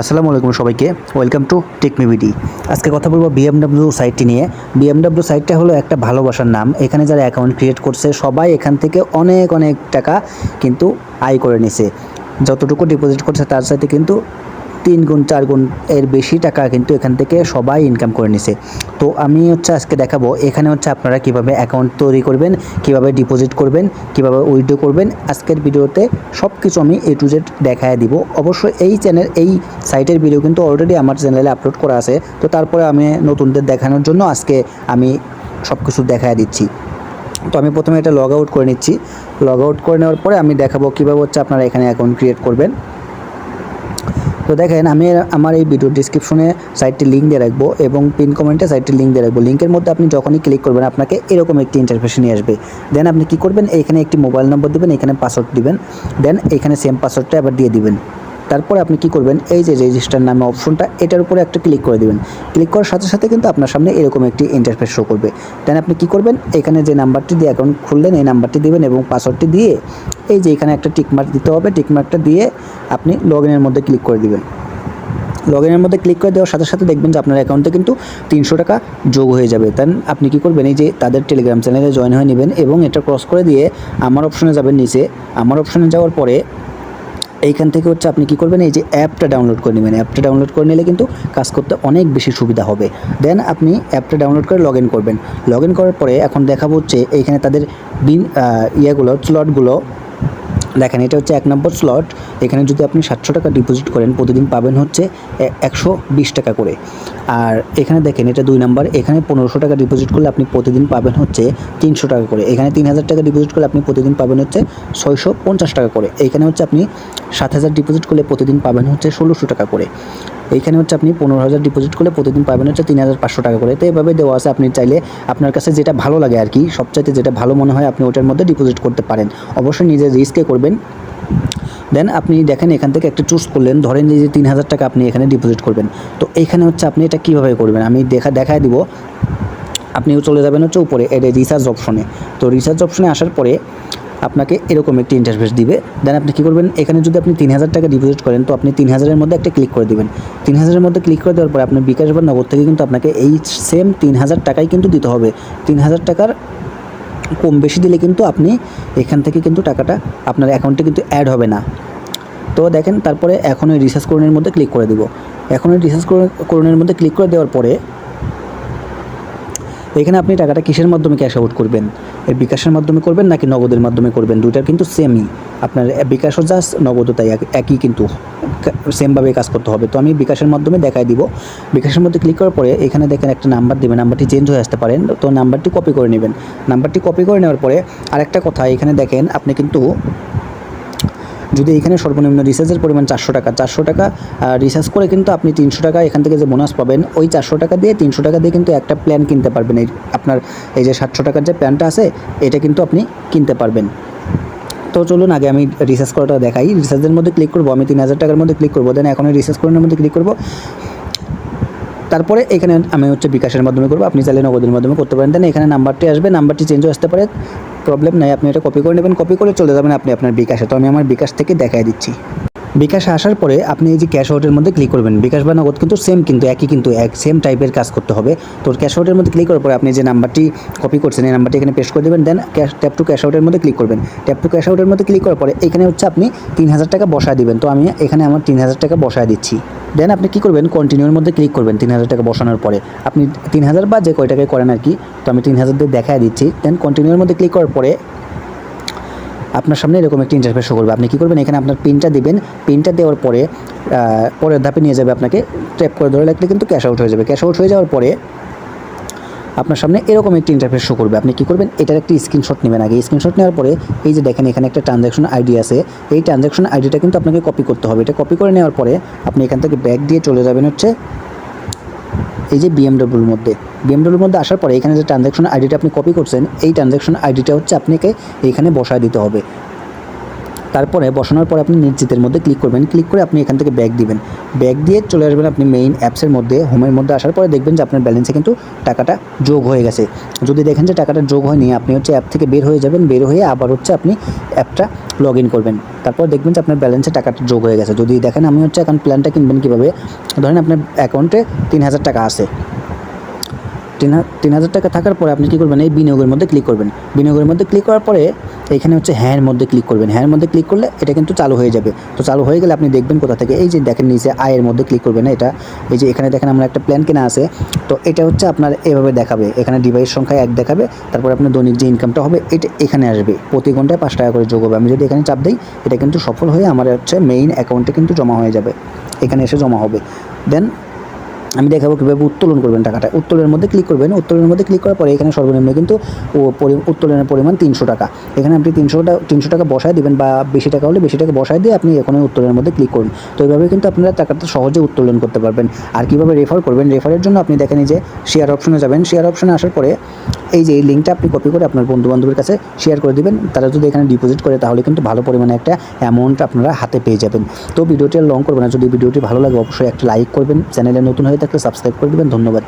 আসসালামু আলাইকুম সবাইকে, ওয়েলকাম টু টেকমিভিডি। আজকে কথা বলবো বিএমডব্লিউ সাইটটি নিয়ে। বিএমডব্লিউ সাইটটা হলো একটা ভালোবাসার নাম। এখানে যারা অ্যাকাউন্ট ক্রিয়েট করছে সবাই এখান থেকে অনেক অনেক টাকা কিন্তু আয় করে নিছে। যতটুকু ডিপোজিট করছে তার সাথে কিন্তু 3 গুণ 4 গুণ এর বেশি টাকা কিন্তু এখান থেকে সবাই ইনকাম করে নিছে। তো আমি আজকে দেখাবো এখানে আপনারা কিভাবে অ্যাকাউন্ট তৈরি করবেন, কিভাবে ডিপোজিট করবেন, কিভাবে উইথড্র করবেন। আজকের ভিডিওতে সব কিছু আমি A to Z দেখায় দিব। অবশ্যই এই সাইটের ভিডিও কিন্তু অলরেডি আমার চ্যানেলে আপলোড করা আছে। তো তারপরে আমি নতুনদের দেখানোর জন্য আজকে আমি সব কিছু দেখায় দিচ্ছি। তো আমি প্রথমে এটা লগ আউট করে নিচ্ছি। লগ আউট করে নেওয়ার পরে আমি দেখাবো কীভাবে আপনারা এখানে অ্যাকাউন্ট ক্রিয়েট করবেন। তো দেখেন আমি আমার এই ভিডিও ডিসক্রিপশনে সাইটটি লিঙ্ক দিয়ে রাখবো এবং পিন কমেন্টে সাইটটির লিঙ্ক দিয়ে রাখবো। লিঙ্কের মধ্যে আপনি যখনই ক্লিক করবেন আপনাকে এরকম একটি ইন্টারফেস নিয়ে আসবে। দেন আপনি কী করবেন, এইখানে একটি মোবাইল নম্বর দেবেন, এখানে পাসওয়ার্ড দিবেন, দেন এখানে সেম পাসওয়ার্ডটা আবার দিয়ে দিবেন। তারপরে আপনি কি করবেন, এই যে রেজিস্টার নামে অপশনটা এটার উপরে একটা ক্লিক করে দিবেন। ক্লিক করার সাথে সাথে কিন্তু আপনার সামনে এরকম একটি ইন্টারফেস শো করবে। দেন আপনি কি করবেন, এখানে যে নাম্বারটি দিয়ে অ্যাকাউন্ট খুললেন এই নাম্বারটি দিবেন এবং পাসওয়ার্ডটি দিয়ে এই যে এখানে একটা টিকমার্ক দিতে হবে। টিকমার্কটা দিয়ে আপনি লগ ইনের মধ্যে ক্লিক করে দিবেন। লগ ইনের মধ্যে ক্লিক করে দেওয়ার সাথে সাথে দেখবেন যে আপনার অ্যাকাউন্টে কিন্তু 300 টাকা যোগ হয়ে যাবে। দেন আপনি কি করবেন, এই যে তাদের টেলিগ্রাম চ্যানেলে জয়েন হয়ে নেবেন এবং এটা ক্রস করে দিয়ে আমার অপশনে যাবেন। নিচে আমার অপশনে যাওয়ার পরে এইখান থেকে আপনি কি করবেন, এই যে অ্যাপটা ডাউনলোড করে নেবেন। অ্যাপটা ডাউনলোড করে নিলে কিন্তু কাজ করতে অনেক বেশি সুবিধা হবে। দেন আপনি অ্যাপটা ডাউনলোড করে লগ ইন করবেন। লগ ইন করার পরে এখন দেখাবো এইখানে তাদের স্লটগুলো দেখেন। এটা 1 নম্বর স্লট। এখানে যদি আপনি 700 টাকা ডিপোজিট করেন প্রতিদিন পাবেন 120 টাকা করে। আর এখানে দেখেন এটা 2 নম্বর। এখানে 1500 টাকা ডিপোজিট করলে আপনি প্রতিদিন পাবেন 300 টাকা করে। এখানে 3000 টাকা ডিপোজিট করলে আপনি প্রতিদিন পাবেন 650 টাকা করে। এইখানে আপনি 7000 ডিপোজিট করলে প্রতিদিন পাবেন 1600 টাকা করে। এইখানে আপনি 15000 ডিপোজিট করলে প্রতিদিন পাবেন 3500 টাকা করে। তো এভাবে দেওয়া আছে। আপনি চাইলে আপনার কাছে যেটা ভালো লাগে আর কি, সবচাইতে যেটা ভালো মনে হয় আপনি ওটার মধ্যে ডিপোজিট করতে পারেন। অবশ্যই নিজের রিস্কে করবেন। দেন আপনি দেখেন এখান থেকে একটা চুজ করলেন, ধরেন যে 3000 টাকা আপনি এখানে ডিপোজিট করবেন। তো এইখানে আপনি এটা কীভাবে করবেন আমি দেখায় দিব। আপনিও চলে যাবেন উপরে এটা রিচার্জ অপশনে। তো রিচার্জ অপশনে আসার পরে আপনাকে এরকম একটি ইন্টারফেস দিবে। দেন আপনি কী করবেন, এখানে যদি আপনি 3000 টাকা ডিপোজিট করেন তো আপনি 3000-এর মধ্যে একটা ক্লিক করে দেবেন। 3000-এর মধ্যে ক্লিক করে দেওয়ার পরে আপনার বিকাশ বা নগদ থেকে কিন্তু আপনাকে এই সেম 3000 টাকাই কিন্তু দিতে হবে। 3000 টাকার কম বেশি দিলে কিন্তু আপনি এখান থেকে কিন্তু টাকাটা আপনার অ্যাকাউন্টে কিন্তু অ্যাড হবে না। তো দেখেন তারপরে এখন ওই রিচার্জ করণের মধ্যে ক্লিক করে দিব। এখন ওই রিচার্জ করণের মধ্যে ক্লিক করে দেওয়ার পরে এখানে আপনি টাকাটা কিসের মাধ্যমে ক্যাশ আউট করবেন, এই বিকাশের মাধ্যমে করবেন নাকি নগদের মাধ্যমে করবেন, দুইটার কিন্তু সেমই। আপনার বিকাশও জাস্ট নগদও তাই একই, কিন্তু সেমভাবে কাজ করতে হবে। তো আমি বিকাশের মাধ্যমে দেখাই দিব। বিকাশের মধ্যে ক্লিক করার পরে এখানে দেখেন একটা নাম্বার দেবেন। নাম্বারটি চেঞ্জ হয়ে আসতে পারেন, তো নাম্বারটি কপি করে নেবেন। নাম্বারটি কপি করে নেওয়ার পরে আরেকটা কথা, এখানে দেখেন আপনি কিন্তু যদি এখানে সর্বনিম্ন রিচার্জের পরিমাণ 400 টাকা, 400 টাকা রিচার্জ করে কিন্তু আপনি 300 টাকা এখান থেকে যে বোনাস পাবেন, ওই 400 টাকা দিয়ে 300 টাকা দিয়ে কিন্তু একটা প্ল্যান কিনতে পারবেন। আপনার এই যে 700 টাকার যে প্ল্যানটা আছে এটা কিন্তু আপনি কিনতে পারবেন। তো চলুন আগে আমি রিচার্জ করাটা দেখাই। রিচার্জের মধ্যে ক্লিক করবো, আমি 3000 টাকার মধ্যে ক্লিক করবো। দেন এখন রিচার্জ করার মধ্যে ক্লিক করবো। তারপরে এখানে আমি বিকাশের মাধ্যমে করবো, আপনি চাইলে নগদের মাধ্যমে করতে পারেন। দেন এখানে নাম্বারটি আসবে, নাম্বারটি চেঞ্জ হয়ে আসতে পারে, প্রবলেম নাই। আপনি এটা কপি করে নেবেন, কপি করে চলে যাবেন আপনি আপনার বিকাশে। তো আমি আমার বিকাশ থেকে দেখাই দিচ্ছি। বিকাশে আসার পরে আপনি এই যে ক্যাশ আউটের মধ্যে ক্লিক করবেন। বিকাশ বা নগদ কিন্তু সেম, কিন্তু একই, কিন্তু সেম টাইপের কাজ করতে হবে। তো ক্যাশ আউটের মধ্যে ক্লিক করার পরে আপনি যে নাম্বারটি কপি করছেন এই নাম্বারটি এখানে পেস্ট করে দেবেন। দেন ট্যাপ টু ক্যাশ আউটের মধ্যে ক্লিক করবেন। ট্যাপ টু ক্যাশ আউটের মধ্যে ক্লিক করার পরে এখানে আপনি 3000 টাকা বসায় দিবেন। তো আমি এখানে আমার 3000 টাকা বসায় দিচ্ছি। দেন আপনি কী করবেন, কন্টিনিউর মধ্যে ক্লিক করবেন। 3000 টাকা বসানোর পরে আপনি 3000 বা যে কয় টাকায় করেন আর কি, তো আমি 3000 দিয়ে দেখায় দিচ্ছি। দেন কন্টিনিউর মধ্যে ক্লিক করার পরে আপনার সামনে এরকম একটি ইন্টারফেস শো করবে। আপনি কী করবেন, এখানে আপনার পিনটা দিবেন। পিনটা দেওয়ার পরে পরের ধাপে নিয়ে যাবে আপনাকে। ট্যাপ করে ধরে রাখলে কিন্তু ক্যাশ আউট হয়ে যাবে। ক্যাশ আউট হয়ে যাওয়ার পরে আপনার সামনে এরকম একটি ইন্টারফেস শো করবে। আপনি কী করবেন, এটার একটি স্ক্রিনশট নেবেন আগে। স্ক্রিনশট নেওয়ার পরে এই যে দেখেন এখানে একটা ট্রানজ্যাকশন আইডি আছে। এই ট্রানজ্যাকশন আইডিটা কিন্তু আপনাকে কপি করতে হবে। এটা কপি করে নেওয়ার পরে আপনি এখান থেকে ব্যাক দিয়ে চলে যাবেন এই যে বিএমডব্লিউর মধ্যে আসার পরে এখানে যে ট্রানজ্যাকশন আইডিটা আপনি কপি করছেন এই ট্রানজ্যাকশন আইডিটা আপনাকে এইখানে বসায় দিতে হবে। তারপরে বসানোর পরে আপনি নিশ্চিতের মধ্যে ক্লিক করবেন, ক্লিক করে আপনি এখান থেকে ব্যাক দিবেন, ব্যাক দিয়ে চলে আসবেন আপনি মেইন অ্যাপসের মধ্যে। হোমের মধ্যে আসার পরে দেখবেন যে আপনার ব্যালেন্সে কিন্তু টাকাটা যোগ হয়ে গেছে। যদি দেখেন যে টাকাটা যোগ হয়নি, আপনি হচ্ছে অ্যাপ থেকে বের হয়ে যাবেন, বের হয়ে আবার হচ্ছে আপনি অ্যাপটা লগ ইন করবেন। তারপর দেখবেন যে আপনার ব্যালেন্সে টাকাটা যোগ হয়ে গেছে। যদি দেখেন, আমি হচ্ছে এখন প্ল্যানটা কিনবেন কীভাবে, ধরেন আপনার অ্যাকাউন্টে 3000 টাকা আছে, 3000 টাকা থাকার পরে আপনি কী করবেন, এই বিনিয়োগের মধ্যে ক্লিক করবেন। বিনিয়োগের মধ্যে ক্লিক করার পরে এইখানে হচ্ছে হ্যাঁর মধ্যে ক্লিক করবেন। হ্যাঁর মধ্যে ক্লিক করলে এটা কিন্তু চালু হয়ে যাবে। তো চালু হয়ে গেলে আপনি দেখবেন কোথা থেকে, এই যে দেখেন নিচে আয়ের মধ্যে ক্লিক করবেন। এটা এই যে এখানে দেখেন আমরা একটা প্ল্যান কেনা আছে, তো এটা হচ্ছে আপনার এভাবে দেখাবে, এখানে ডিভাইস সংখ্যা 1 দেখাবে, তারপর আপনার দৈনিক যে ইনকামটা হবে এটা এখানে আসবে, প্রতি ঘন্টায় 5 টাকা করে যোগ হবে। আমি যদি এখানে চাপ দিই, এটা কিন্তু সফল হয়ে আমার হচ্ছে মেইন অ্যাকাউন্টে কিন্তু জমা হয়ে যাবে, এখানে এসে জমা হবে। দেন আমি দেখাবো কীভাবে উত্তোলন করবেন টাকাটা। উত্তোলনের মধ্যে ক্লিক করবেন। উত্তোলনের মধ্যে ক্লিক করার পরে এখানে সর্বনিম্ন কিন্তু উত্তোলনের পরিমাণ 300 টাকা। এখানে আপনি 300 টাকা বসায় দিবেন, বা বেশি টাকা হলে বেশি টাকা বসায় দিয়ে আপনি এখানে উত্তোলনের মধ্যে ক্লিক করুন। তো এইভাবে কিন্তু আপনারা টাকাটা সহজে উত্তোলন করতে পারবেন। আর কীভাবে রেফার করবেন, রেফারের জন্য আপনি দেখেন এই যে শেয়ার অপশনে যাবেন। শেয়ার অপশনে আসার পরে এই যে এই লিঙ্কটা আপনি কপি করে আপনার বন্ধুবান্ধবের কাছে শেয়ার করে দিবেন। তারা যদি এখানে ডিপোজিট করে তাহলে কিন্তু ভালো পরিমাণে একটা অ্যামাউন্ট আপনারা হাতে পেয়ে যাবেন। তো ভিডিওটি লং করবেন না, যদি ভিডিওটি ভালো লাগে অবশ্যই একটা লাইক করবেন, চ্যানেলে নতুন হয়ে থাকলে সাবস্ক্রাইব করে দেবেন। ধন্যবাদ।